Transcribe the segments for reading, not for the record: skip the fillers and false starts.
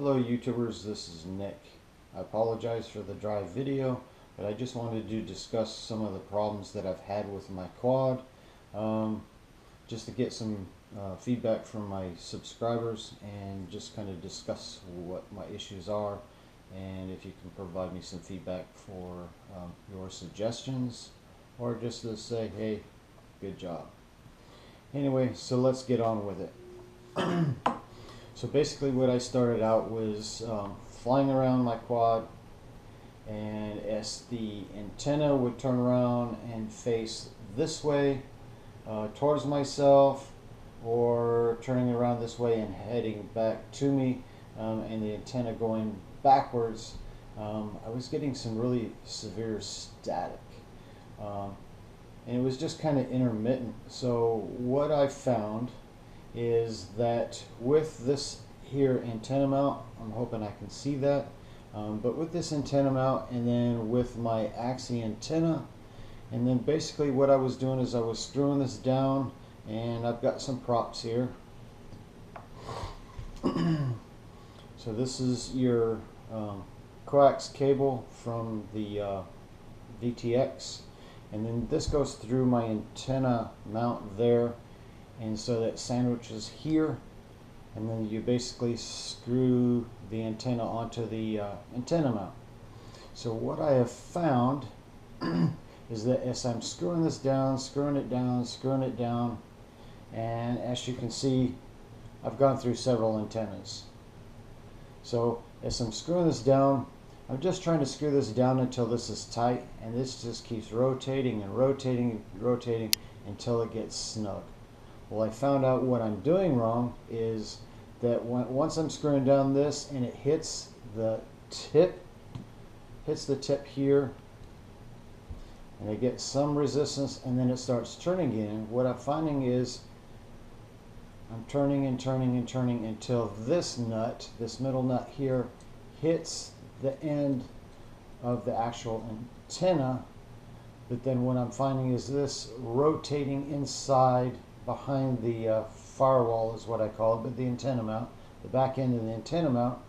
Hello YouTubers, this is Nick. I apologize for the dry video, but I just wanted to discuss some of the problems that I've had with my quad, just to get some feedback from my subscribers and just kind of discuss what my issues are, and if you can provide me some feedback for your suggestions, or just to say, hey, good job. Anyway, so let's get on with it. So basically what I started out was flying around my quad, and as the antenna would turn around and face this way towards myself, or turning around this way and heading back to me, and the antenna going backwards, I was getting some really severe static, and it was just kind of intermittent. So what I found is that with this here antenna mount, I'm hoping I can see that, but with this antenna mount and then with my AXII antenna, and then basically what I was doing is I was screwing this down, and I've got some props here. So this is your coax cable from the VTX, and then this goes through my antenna mount there, and so that sandwiches here, and then you basically screw the antenna onto the antenna mount. So what I have found is that as I'm screwing this down, screwing it down, and as you can see, I've gone through several antennas. So as I'm screwing this down, I'm just trying to screw this down until this is tight, and this just keeps rotating and rotating and rotating until it gets snug. Well, I found out what I'm doing wrong is that once I'm screwing down this and it hits the tip here, and I get some resistance, and then it starts turning again, what I'm finding is I'm turning and turning and turning until this nut, this middle nut here, hits the end of the actual antenna. But then what I'm finding is this rotating inside behind the firewall is what I call it, but the antenna mount, the back end of the antenna mount.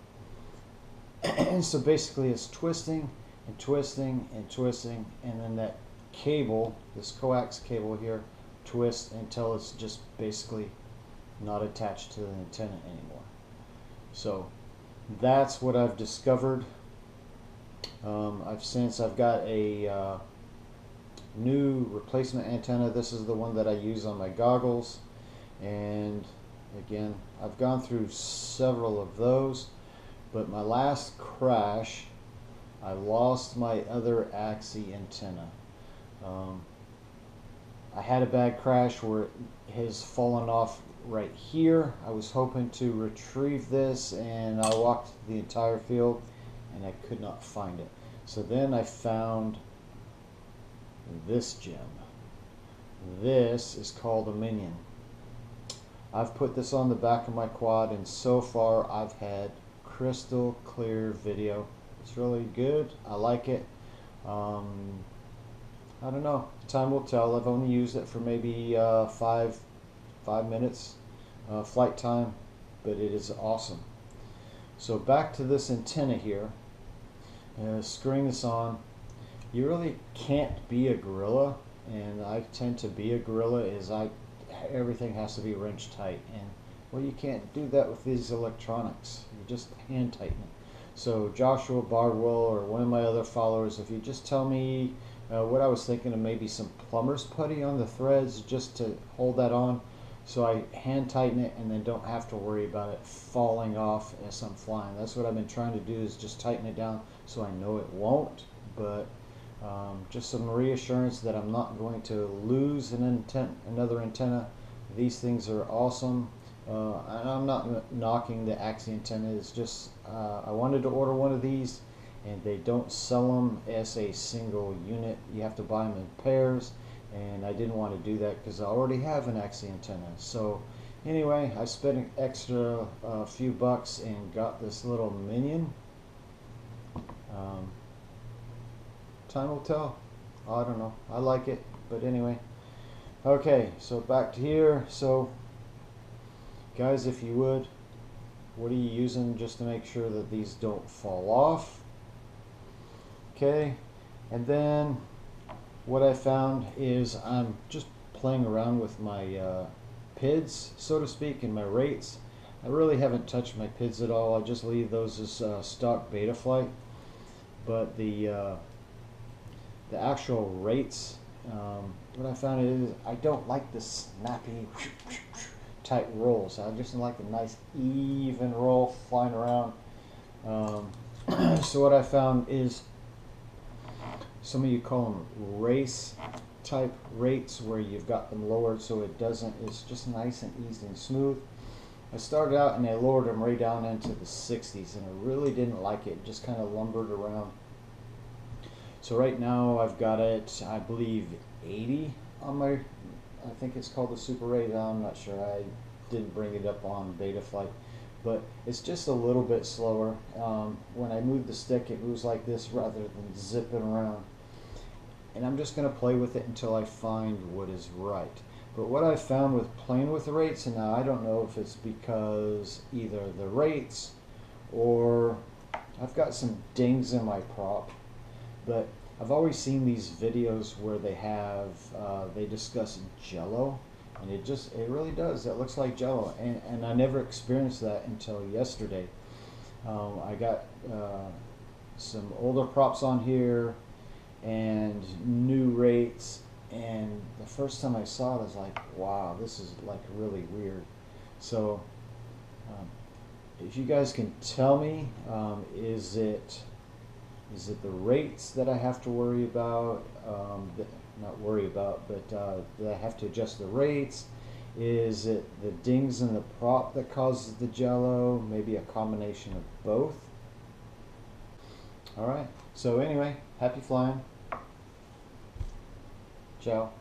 And so basically it's twisting and twisting and twisting, and then that cable, this coax cable here, twists until it's just basically not attached to the antenna anymore. So that's what I've discovered. I've got a new replacement antenna. This is the one that I use on my goggles, and again, I've gone through several of those, but my last crash, I lost my other AXII antenna. I had a bad crash where it has fallen off right here. I was hoping to retrieve this, and I walked the entire field and I could not find it. So then I found this gem. This is called Lumenier. I've put this on the back of my quad, and so far I've had crystal clear video. It's really good. I like it. I don't know, time will tell. I've only used it for maybe 5 minutes flight time, but it is awesome. So back to this antenna here, screwing this on. You really can't be a gorilla, and I tend to be a gorilla, is everything has to be wrench tight, and well, you can't do that with these electronics. You just hand tighten it. So Joshua, Bardwell, or one of my other followers, if you just tell me what I was thinking of, maybe some plumber's putty on the threads just to hold that on, so I hand tighten it and then don't have to worry about it falling off as I'm flying. That's what I've been trying to do, is just tighten it down so I know it won't, but just some reassurance that I'm not going to lose another antenna. These things are awesome, and I'm not knocking the AXII antenna. It's just I wanted to order one of these, and they don't sell them as a single unit. You have to buy them in pairs, and I didn't want to do that because I already have an AXII antenna. So anyway, I spent an extra few bucks and got this little minion. Time will tell. I don't know. I like it, but anyway. Okay, so back to here. So guys, if you would, what are you using just to make sure that these don't fall off? Okay, and then what I found is I'm just playing around with my PIDs, so to speak, and my rates. I really haven't touched my PIDs at all. I just leave those as stock Betaflight. But the actual rates, what I found is I don't like the snappy type rolls. I just like the nice even roll flying around. So what I found is, some of you call them race type rates, where you've got them lowered so it doesn't, it's just nice and easy and smooth. I started out and I lowered them right down into the 60s, and I really didn't like it. Just kind of lumbered around. So right now I've got it, I believe, 80 on my, I think it's called the Super Rate. I'm not sure. I didn't bring it up on Betaflight, but it's just a little bit slower. When I move the stick, it moves like this rather than zipping around. And I'm just going to play with it until I find what is right. But what I found with playing with the rates, and now I don't know if it's because either the rates or I've got some dings in my prop, but I've always seen these videos where they have they discuss JELLO, and it really does. It looks like JELLO, and I never experienced that until yesterday. I got some older props on here and new rates, and the first time I saw it I was like, wow, this is like really weird. So if you guys can tell me, is it the rates that I have to worry about, not worry about, but that I have to adjust the rates? Is it the dings in the prop that causes the JELLO? Maybe a combination of both. Alright, so anyway, happy flying. Ciao.